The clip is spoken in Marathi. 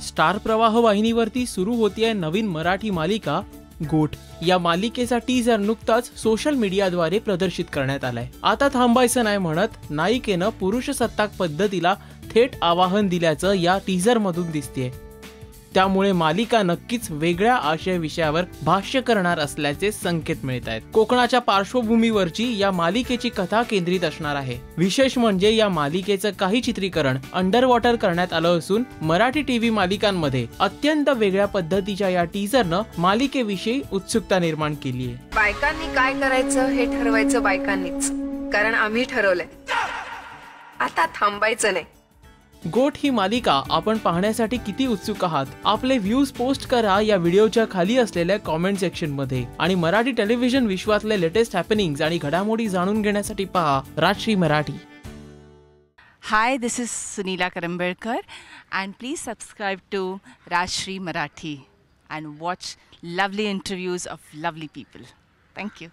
स्टार प्रवाह वाहिनीवरती सुरू होतीये नवीन मराठी मालिका गोठ। या मालिकेचा टीजर नुकताच सोशल मीडियाद्वारे प्रदर्शित करण्यात आलाय। आता थांबायचं नाही म्हणत नायिकेनं पुरुषसत्ताक पद्धतीला थेट आवाहन दिल्याचं या टीजर मधून दिसतेय। त्यामुळे मालिका नक्कीच वेगळ्या आशय विषयावर भाष्य करणार असल्याचे संकेत मिळत आहेत। कोकणाच्या पार्श्वभूमीवरची या मालिकेची कथा केंद्रित असणार आहे। विशेष म्हणजे या मालिकेचं काही चित्रीकरण अंडर वॉटर करण्यात आलं असून मराठी टीव्ही मालिकांमध्ये अत्यंत वेगळ्या पद्धतीच्या या टीजरनं मालिकेविषयी उत्सुकता निर्माण केली आहे। बायकांनी काय करायचं हे ठरवायचं बायकांनीच, कारण आम्ही ठरवलंय। आता थांबायचं नाही। गोठ ही मालिका आपण पाहण्यासाठी किती उत्सुक आहात? आपले व्ह्यूज पोस्ट करा या व्हिडिओच्या खाली असलेल्या कमेंट सेक्शन मध्ये। आणि मराठी टेलिव्हिजन विश्वातले लेटेस्ट हॅपनिंग्स आणि घडामोडी जाणून घेण्यासाठी पहा Rajshri Marathi. Hi, this is Sunila Karambelkar and please subscribe to Rajshri Marathi and watch lovely interviews of lovely people. Thank you.